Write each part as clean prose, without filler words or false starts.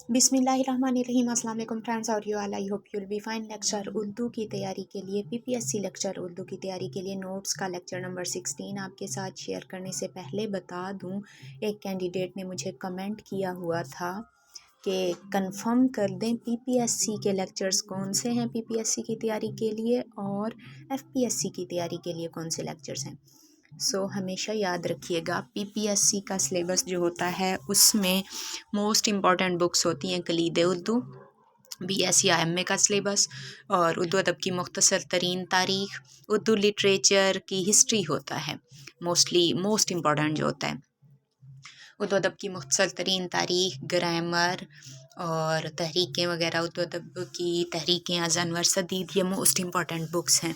बिस्मिल्लाहिर्रहमानिर्रहीम। अस्सलाम वालेकुम फ्रेंड्स और you all, I hope you will be fine. Lecture Urdu की तैयारी के लिए, पीपीएससी लेक्चर उर्दू की तैयारी के लिए नोट्स का लेक्चर नंबर 16 आपके साथ शेयर करने से पहले बता दूं, एक कैंडिडेट ने मुझे कमेंट किया हुआ था कि कंफर्म कर दें पीपीएससी के लेक्चर्स कौन से हैं पीपीएससी की तैयारी के लिए और एफपीएससी की तैयारी के लिए कौन से लेक्चर्स हैं। हमेशा याद रखिएगा, पीपीएससी का सिलेबस जो होता है उसमें मोस्ट इम्पॉर्टेंट बुक्स होती हैं कलीद उर्दू, बीएससी या एमए का सिलेबस, और उर्दू अदब की मुख्तसर तरीन तारीख़, उर्दू लिटरेचर की हिस्ट्री होता है मोस्टली, मोस्ट इम्पॉर्टेंट जो होता है उर्दू अदब की मुख्तसर तरीन तारीख़, ग्रामर और तहरीकें वगैरह, उर्दू अदब की तहरीकें अज़ अनवर सदीद, ये मोस्ट इम्पॉर्टेंट बुक्स हैं।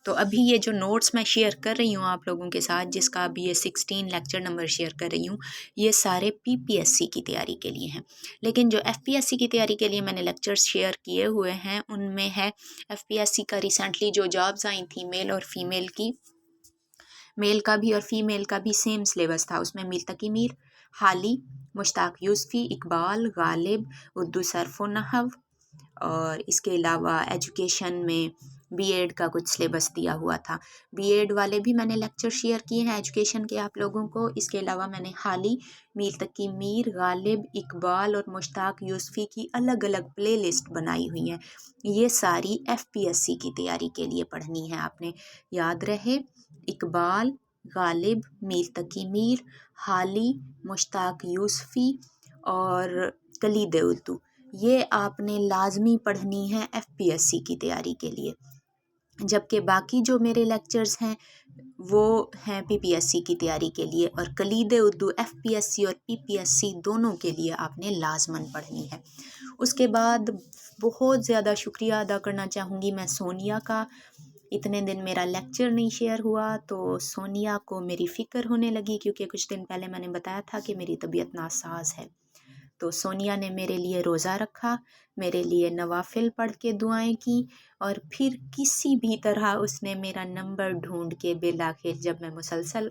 तो अभी ये जो नोट्स मैं शेयर कर रही हूँ आप लोगों के साथ, जिसका अभी ये 16 लेक्चर नंबर शेयर कर रही हूँ, ये सारे पीपीएससी की तैयारी के लिए हैं। लेकिन जो एफपीएससी की तैयारी के लिए मैंने लेक्चर्स शेयर किए हुए हैं, उनमें है एफपीएससी का रिसेंटली जो जॉब्स आई थी मेल और फीमेल की, मेल का भी और फीमेल का भी सेम सिलेबस था। उसमें मीर तकी मीर, हाली, मुश्ताक यूसुफ़ी, इकबाल, गालिब, उर्दू सर्फ़ व नहव, और इसके अलावा एजुकेशन में बीएड का कुछ सिलेबस दिया हुआ था। बीएड वाले भी मैंने लेक्चर शेयर किए हैं एजुकेशन के आप लोगों को। इसके अलावा मैंने हाली, मीर तकी मीर, गालिब, इकबाल और मुश्ताक यूसुफ़ी की अलग अलग प्ले लिस्ट बनाई हुई हैं। ये सारी एफपीएससी की तैयारी के लिए पढ़नी है आपने। याद रहे, इकबाल, गालिब, मीर तकी मीर, हाली, मुश्ताक यूसुफ़ी और कलीद उर्दू, ये आपने लाजमी पढ़नी है एफपीएससी की तैयारी के लिए। जबकि बाकी जो मेरे लेक्चर्स हैं वो हैं पीपीएससी की तैयारी के लिए, और कलीद उर्दू एफपीएससी और पीपीएससी दोनों के लिए आपने लाजमन पढ़नी है। उसके बाद बहुत ज़्यादा शुक्रिया अदा करना चाहूँगी मैं सोनिया का। इतने दिन मेरा लेक्चर नहीं शेयर हुआ तो सोनिया को मेरी फ़िक्र होने लगी, क्योंकि कुछ दिन पहले मैंने बताया था कि मेरी तबीयत नासाज है। तो सोनिया ने मेरे लिए रोज़ा रखा, मेरे लिए नवाफिल पढ़ के दुआएं की, और फिर किसी भी तरह उसने मेरा नंबर ढूंढ के, बिलाखिर जब मैं मुसलसल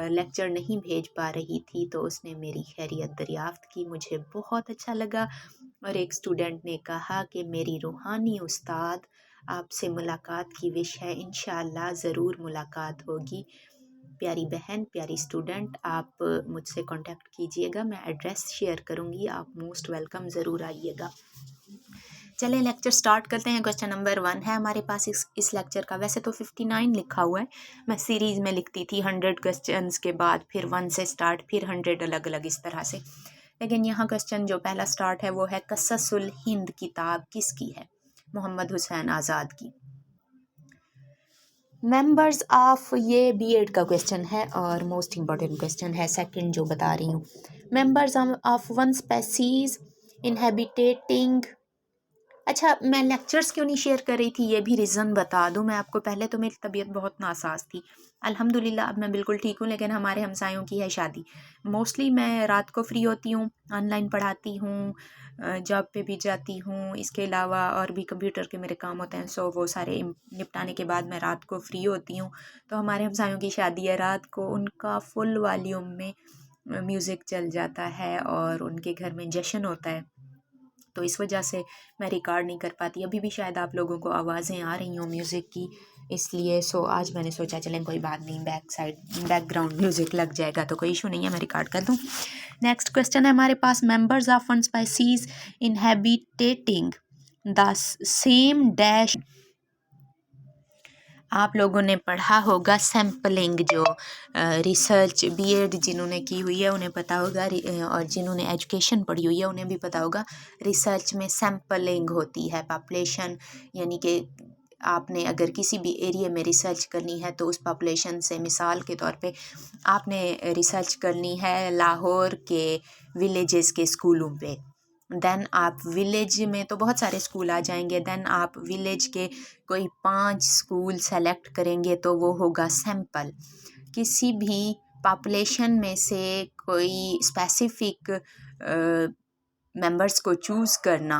लेक्चर नहीं भेज पा रही थी तो उसने मेरी खैरियत दरियाफ़्त की। मुझे बहुत अच्छा लगा। और एक स्टूडेंट ने कहा कि मेरी रूहानी उस्ताद, आपसे मुलाकात की विश है, इंशाअल्लाह ज़रूर मुलाकात होगी। प्यारी बहन, प्यारी स्टूडेंट, आप मुझसे कांटेक्ट कीजिएगा, मैं एड्रेस शेयर करूँगी, आप मोस्ट वेलकम, ज़रूर आइएगा। चलें लेक्चर स्टार्ट करते हैं। क्वेश्चन नंबर 1 है हमारे पास इस लेक्चर का। वैसे तो 59 लिखा हुआ है, मैं सीरीज़ में लिखती थी 100 क्वेश्चंस के बाद फिर 1 से स्टार्ट, फिर 100 अलग अलग इस तरह से। लेकिन यहाँ क्वेश्चन जो पहला स्टार्ट है वो है, कससुल हिंद किताब किसकी है? मोहम्मद हुसैन आज़ाद की। मेंबर्स ऑफ, ये बीएड का क्वेश्चन है और मोस्ट इम्पॉर्टेंट क्वेश्चन है, सेकंड जो बता रही हूँ। Members of one species inhabiting. अच्छा, मैं लेक्चर्स क्यों नहीं शेयर कर रही थी ये भी रीज़न बता दूं मैं आपको। पहले तो मेरी तबीयत बहुत नासाज थी, अल्हम्दुलिल्लाह अब मैं बिल्कुल ठीक हूँ, लेकिन हमारे हमसायों की है शादी। मोस्टली मैं रात को फ्री होती हूँ, ऑनलाइन पढ़ाती हूँ, जॉब पे भी जाती हूँ, इसके अलावा और भी कंप्यूटर के मेरे काम होते हैं। वो सारे निपटाने के बाद मैं रात को फ्री होती हूँ। तो हमारे हमसायों की शादी है, रात को उनका फुल वॉल्यूम में म्यूज़िक चल जाता है और उनके घर में जश्न होता है, तो इस वजह से मैं रिकॉर्ड नहीं कर पाती। अभी भी शायद आप लोगों को आवाज़ें आ रही हों म्यूज़िक की, इसलिए आज मैंने सोचा चलें कोई बात नहीं, बैकग्राउंड म्यूज़िक लग जाएगा तो कोई इशू नहीं है, मैं रिकॉर्ड कर दूँ। नेक्स्ट क्वेश्चन है हमारे पास, members of one species inhabiting the same dash. आप लोगों ने पढ़ा होगा सैम्पलिंग, जो रिसर्च बीएड जिन्होंने की हुई है उन्हें पता होगा, और जिन्होंने एजुकेशन पढ़ी हुई है उन्हें भी पता होगा। रिसर्च में सैम्पलिंग होती है, पॉपुलेशन, यानी कि आपने अगर किसी भी एरिया में रिसर्च करनी है तो उस पॉपुलेशन से, मिसाल के तौर पे आपने रिसर्च करनी है लाहौर के विलेजेस के स्कूलों पे, देन आप विलेज में तो बहुत सारे स्कूल आ जाएंगे, देन आप विलेज के कोई 5 स्कूल सेलेक्ट करेंगे तो वो होगा सैंपल। किसी भी पॉपुलेशन में से कोई स्पेसिफिक मेंबर्स को चूज़ करना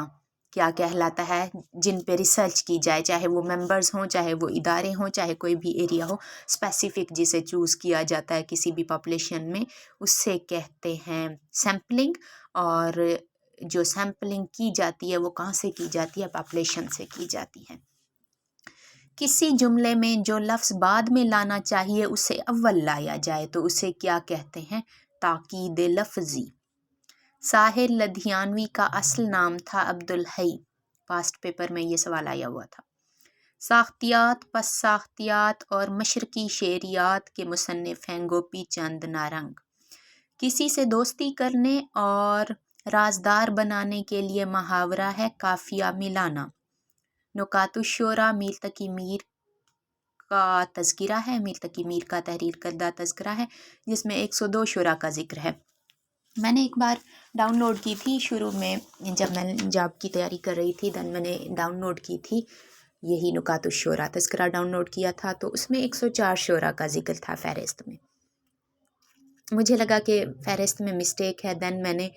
क्या कहलाता है, जिन पे रिसर्च की जाए, चाहे वो मेंबर्स हों, चाहे वो इदारे हों, चाहे कोई भी एरिया हो, स्पेसिफिक जिसे चूज़ किया जाता है किसी भी पॉपुलेशन में, उससे कहते हैं सैम्पलिंग। और जो सैम्पलिंग की जाती है वो कहाँ से की जाती है, पॉपुलेशन से की जाती है। किसी जुमले में जो लफ्ज़ बाद में लाना चाहिए उसे अव्वल लाया जाए तो उसे क्या कहते हैं, ताकीद लफ्ज़ी। साहिर लधियानवी का असल नाम था अब्दुल हई, पास्ट पेपर में ये सवाल आया हुआ था। साख्तियात, पस साख्तियात और मशरकी शेरियात के मुसन्निफ़ हैं गोपी चंद नारंग। किसी से दोस्ती करने और राजदार बनाने के लिए मुहावरा है काफिया मिलाना। नुकातुश्शोरा मीर तकी मीर का तज़किरा है, मीर तकी मीर का तहरीर करदा तज़किरा है जिसमें 102 शुरा का जिक्र है। मैंने एक बार डाउनलोड की थी शुरू में, जब मैं जॉब की तैयारी कर रही थी दैन मैंने डाउनलोड की थी यही नुकातुश्शोरा तज़किरा डाउनलोड किया था, तो उसमें 104 शुरा का जिक्र था फ़हरिस्त में। मुझे लगा कि फ़हरिस्त में मिस्टेक है, दैन मैंने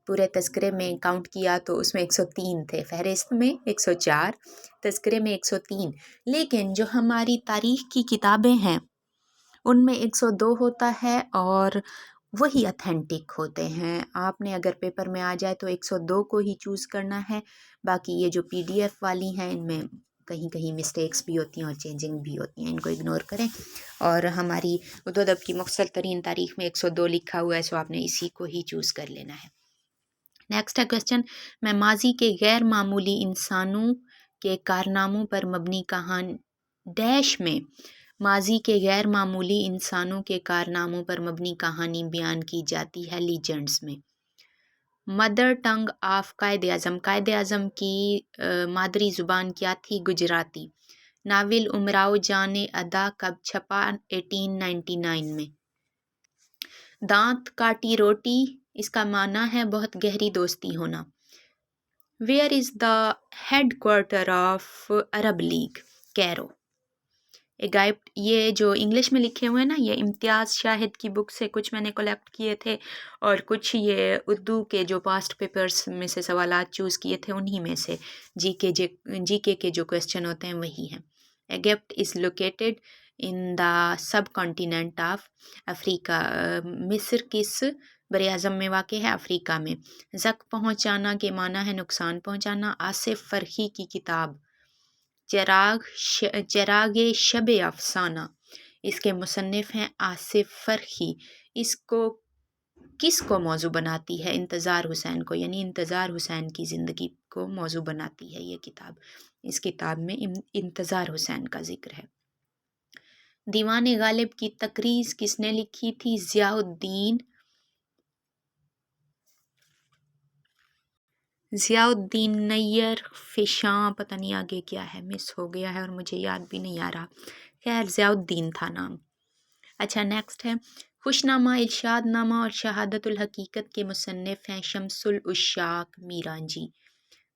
पूरे तज़किरे में काउंट किया तो उसमें 103 थे, फ़हरिस्त में 104, तज़किरे में 103। लेकिन जो हमारी तारीख़ की किताबें हैं उनमें 102 होता है और वही अथेंटिक होते हैं। आपने अगर पेपर में आ जाए तो 102 को ही चूज़ करना है, बाकी ये जो PDF वाली हैं इनमें कहीं कहीं मिस्टेक्स भी होती हैं और चेंजिंग भी होती हैं, इनको इग्नोर करें। और हमारी उर्दू अदब की मुख्तसर तरीन तारीख़ में 102 लिखा हुआ है, सो आपने इसी को ही चूज़ कर लेना है। नेक्स्ट है क्वेश्चन, मैं माजी के गैर मामूली इंसानों के कारनामों पर मबनी कहानी डैश में माजी के गैर मामूली इंसानों के कारनामों पर मबनी कहानी बयान की जाती है लीजेंड्स में। मदर टंग ऑफ कायद आज़म की मादरी ज़ुबान क्या थी, गुजराती। नाविल उमराव जाने अदा कब छपा, 1899 में। दांत काटी रोटी, इसका माना है बहुत गहरी दोस्ती होना। Where is the headquarter of Arab League, Cairo. ये जो इंग्लिश में लिखे हुए हैं ना, ये इम्तियाज़ शाहिद की बुक से कुछ मैंने कलेक्ट किए थे और कुछ ये उर्दू के जो पास्ट पेपर्स में से सवालात चूज़ किए थे उन्हीं में से जीके के जो क्वेश्चन होते हैं वही हैं। Egypt is located in the sub continent of Africa. मिस्र किस बरे-ए-आज़म में वाक़ है, अफ्रीका में। ज़ख्म पहुँचाना के माना है नुकसान पहुँचाना। आसिफ फ़रही की किताब चिराग शब अफसाना, इसके मुसन्निफ़ हैं आसिफ फ़रही। इसको किसको मौजू बनाती है, इंतज़ार हुसैन को, यानी इंतज़ार हुसैन की ज़िंदगी को मौजू बनाती है ये किताब। इस किताब में इंतज़ार हुसैन का जिक्र है। दीवान गालिब की तकरीज़ किसने लिखी थी, ज़ियाउद्दीन नैयर फ़िशां, पता नहीं आगे क्या है, मिस हो गया है और मुझे याद भी नहीं आ रहा। खैर ज़ियाउद्दीन था नाम। अच्छा नेक्स्ट है, खुशनामा, इरशादनामा और शहादतुल हकीकत के मुसन्निफ़ हैं शम्सुल उश्शाक मीरांजी।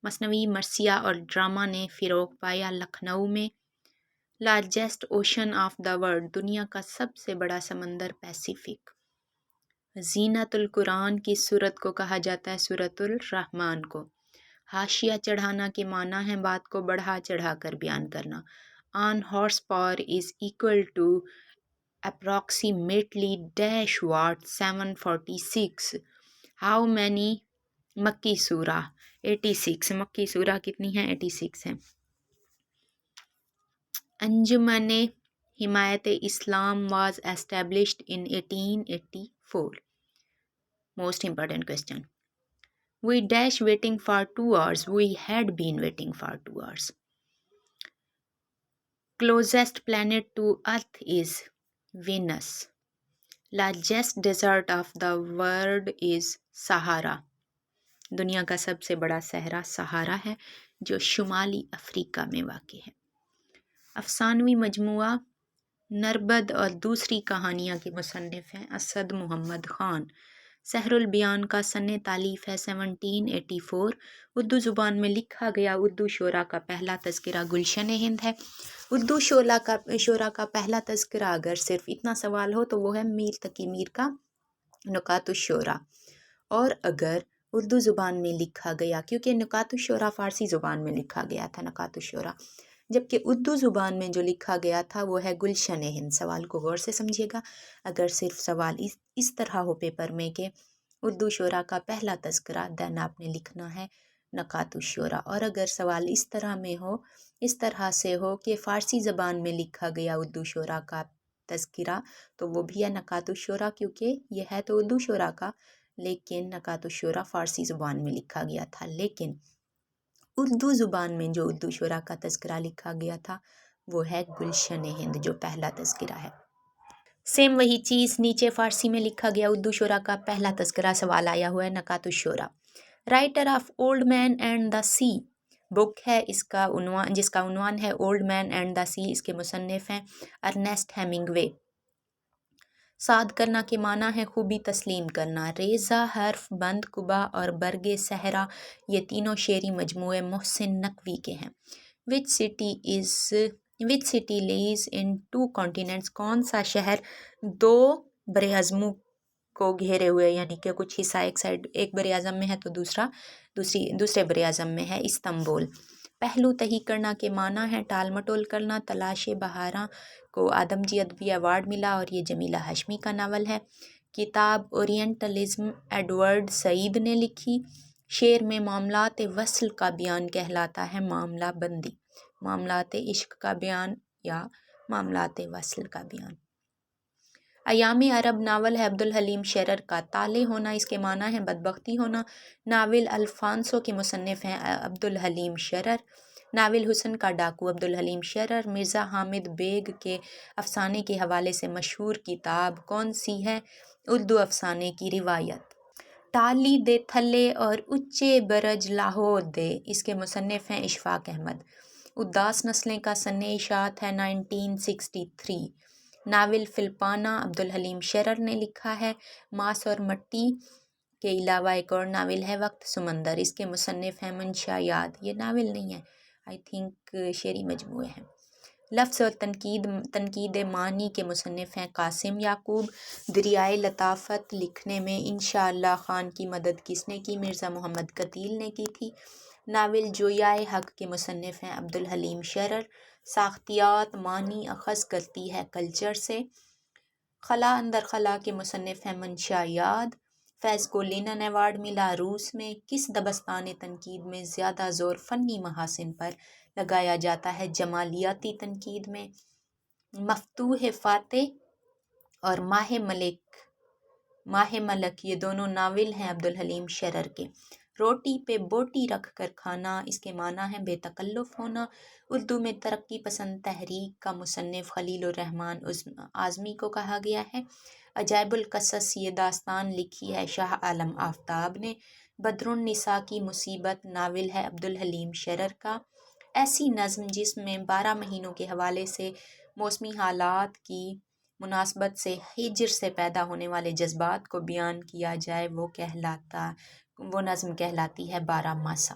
मसनवी, मरसिया और ड्रामा ने फ़िरोग़ पाया लखनऊ में। Largest ocean of the world, दुनिया का सबसे बड़ा समंदर पैसिफिक। ज़ीनतुल कुरान की सूरत को कहा जाता है सूरतुल रहमान को। हाशिया चढ़ाना के माना है बात को बढ़ा चढ़ा कर बयान करना। One horse power is equal to approximately dash watt 746। How many मक्की सूरा, 86। मक्की सूरा कितनी है, 86 है। अंजुमन हिमायत इस्लाम was established in 1884। Most important question. We dash waiting for 2 hours. We had been waiting for 2 hours. Closest planet to Earth is Venus. Largest desert of the world is Sahara. दुनिया का सबसे बड़ा सहरा सहारा है जो शुमाली अफ्रीका में वाक़ है। अफसानवी मजमुआ नरबद और दूसरी कहानियाँ के मुसन्निफ़ हैं असद मोहम्मद ख़ान। सहरुल बयान का सन्ने तालीफ़ है 1784। उर्दू ज़ुबान में लिखा गया उर्दू शोरा का पहला तज़किरा गुलशन हिंद है। उर्दू शोरा का पहला तज़किरा अगर सिर्फ इतना सवाल हो तो वो है मीर तकी मीर का नुकातुश्शोरा। और अगर उर्दू ज़ुबान में लिखा गया, क्योंकि नुकातुश्शोरा फ़ारसी ज़ुबान में लिखा गया था नुकातुश्शोरा, जबकि उर्दू ज़ुबान में जो लिखा गया था वो है गुलशन हिंद। सवाल को गौर से समझिएगा। अगर सिर्फ सवाल इस तरह हो पेपर में कि اردو شعراء کا پہلا تذکرہ، دین آپ نے لکھنا ہے نکات الشعراء۔ اور اگر سوال اس طرح سے ہو کہ فارسی زبان میں لکھا گیا اردو شعراء کا تذکرہ، تو وہ بھی ہے نکات الشعراء، کیونکہ یہ ہے تو اردو شعراء کا، لیکن نکات الشعراء فارسی زبان میں لکھا گیا تھا۔ لیکن اردو زبان میں جو اردو شعراء کا تذکرہ لکھا گیا تھا وہ ہے گلشن ہند، جو پہلا تذکرہ ہے۔ سیم وہی چیز نیچے فارسی میں لکھا گیا اردو شعراء کا پہلا تذکرہ، سوال آیا ہوا ہے Nikat ush Shuara. Writer of Old Man and the Sea book ہے جس کا عنوان ہے اولڈ مین اینڈ دا سی، اس کے مصنف ہیں ارنیسٹ ہیمنگوے۔ صاد کرنا کے معنی ہے خوبی تسلیم کرنا۔ ریزہ، حرف بند، قبا اور برگ صحرا، یہ تینوں شعری مجموعے محسن نقوی کے ہیں۔ Which city lies in two continents, کون سا شہر دو براعظموں کو گھیرے ہوئے، یعنی کہ کچھ حصہ ایک بر اعظم میں ہے تو دوسرے بر اعظم میں ہے، استنبول۔ پہلو تہی کرنا کے معنی ہے ٹال مٹول کرنا۔ تلاش بہاراں کو آدم جی ادبی ایوارڈ ملا اور یہ جمیلہ ہاشمی کا ناول ہے۔ کتاب اورینٹلزم ایڈورڈ سعید نے لکھی۔ شعر میں معاملات وصل کا بیان کہلاتا ہے معاملہ بندی، معاملات عشق کا بیان یا معاملات وصل کا بیان۔ ایام عرب ناول ہے عبدالحلیم شرر کا۔ طالع ہونا، اس کے معنی ہے بدبختی ہونا۔ ناول الفانسو کے مصنف ہیں عبدالحلیم شرر۔ ناول حسن کا ڈاکو عبدالحلیم شرر۔ مرزا حامد بیگ کے افسانے کے حوالے سے مشہور کتاب کون سی ہے؟ اردو افسانے کی روایت۔ ٹالی دے تھلے اور اچے برج لاہور دے، اس کے مصنف ہیں اشفاق احمد۔ اداس نسلیں کا سن اشاعت ہے 1963۔ ناول فلپانہ عبدالحلیم شرر نے لکھا ہے۔ ماس اور مٹی کے علاوہ ایک اور ناول ہے وقت سمندر، اس کے مصنف ہیں منشا یاد۔ یہ ناول نہیں ہے، آئی تھنک شعری مجموعے ہیں۔ لفظ اور تنقید معنی کے مصنف ہیں قاسم یعقوب۔ دریائے لطافت لکھنے میں انشاءاللہ خان کی مدد کس نے کی؟ مرزا محمد کتیل نے کی تھی۔ ناول جویائے حق کے مصنف ہیں عبدالحلیم شرر۔ ساختیات معنی اخذ کرتی ہے کلچر سے۔ خلا اندر خلا کے مصنف ہیں منشا یاد۔ فیض کو لینن ایوارڈ ملا۔ روس میں کس دبستان تنقید میں زیادہ زور فنی محاسن پر لگایا جاتا ہے؟ جمالیاتی تنقید میں۔ مفتوح فاتح اور ماہ ملک یہ دونوں ناول ہیں عبدالحلیم شرر کے۔ روٹی پہ بوٹی رکھ کر کھانا، اس کے معنی ہے بے تکلف ہونا۔ اردو میں ترقی پسند تحریک کا مصنف خلیل الرحمن اعظمی کو کہا گیا ہے۔ عجائب القصص، یہ داستان لکھی ہے شاہ عالم آفتاب نے۔ بدر النساء کی مصیبت ناول ہے عبدالحلیم شرر کا۔ ایسی نظم جس میں 12 مہینوں کے حوالے سے موسمی حالات کی مناسبت سے ہجر سے پیدا ہونے والے جذبات کو بیان کیا جائے وہ نظم کہلاتی ہے 12 ماسا۔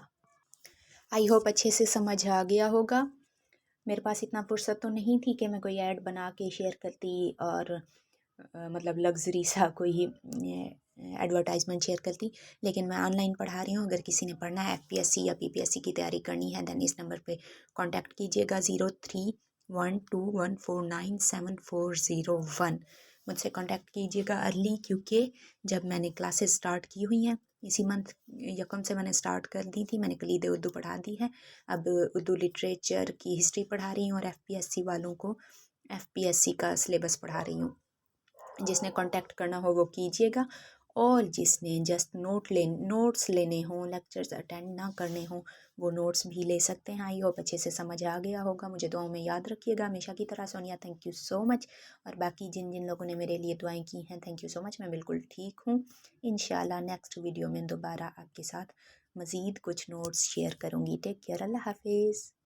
آئی ہوپ اچھے سے سمجھ آ گیا ہوگا۔ میرے پاس اتنا فرصت تو نہیں تھی کہ میں کوئی ایڈ بنا کے شیئر کرتی اور مطلب لگژری سا کوئی ایڈورٹائزمنٹ شیئر کرتی، لیکن میں آن لائن پڑھا رہی ہوں۔ اگر کسی نے پڑھنا ہے FPSC یا PPSC کی تیاری کرنی ہے دین اس نمبر پہ کانٹیکٹ کیجیے گا 0312149741۔ مجھ سے کانٹیکٹ کیجیے گا ارلی، کیونکہ جب میں نے کلاسز سٹارٹ کی ہوئی ہیں اسی منتھ یکم سے میں نے سٹارٹ کر دی تھی، میں نے کلید اردو پڑھا دی ہے۔ اب اردو لٹریچر کی ہسٹری پڑھا رہی ہوں اور FPSC والوں کو FPSC کا سلیبس پڑھا رہی ہوں۔ جس نے کانٹیکٹ کرنا ہو وہ کیجیے گا، اور جس نے جسٹ نوٹس لینے ہوں، لیکچرز اٹینڈ نہ کرنے ہوں، وہ نوٹس بھی لے سکتے ہیں۔ آئی ہوپ اچھے سے سمجھ آ گیا ہوگا۔ مجھے دعاؤں میں یاد رکھیے گا ہمیشہ کی طرح۔ سونیا تھینک یو سو مچ، اور باقی جن لوگوں نے میرے لیے دعائیں کی ہیں تھینک یو سو مچ۔ میں بالکل ٹھیک ہوں۔ انشاءاللہ نیکسٹ ویڈیو میں دوبارہ آپ کے ساتھ مزید کچھ نوٹس شیئر کروں گی۔ ٹیک کیئر، اللہ حافظ۔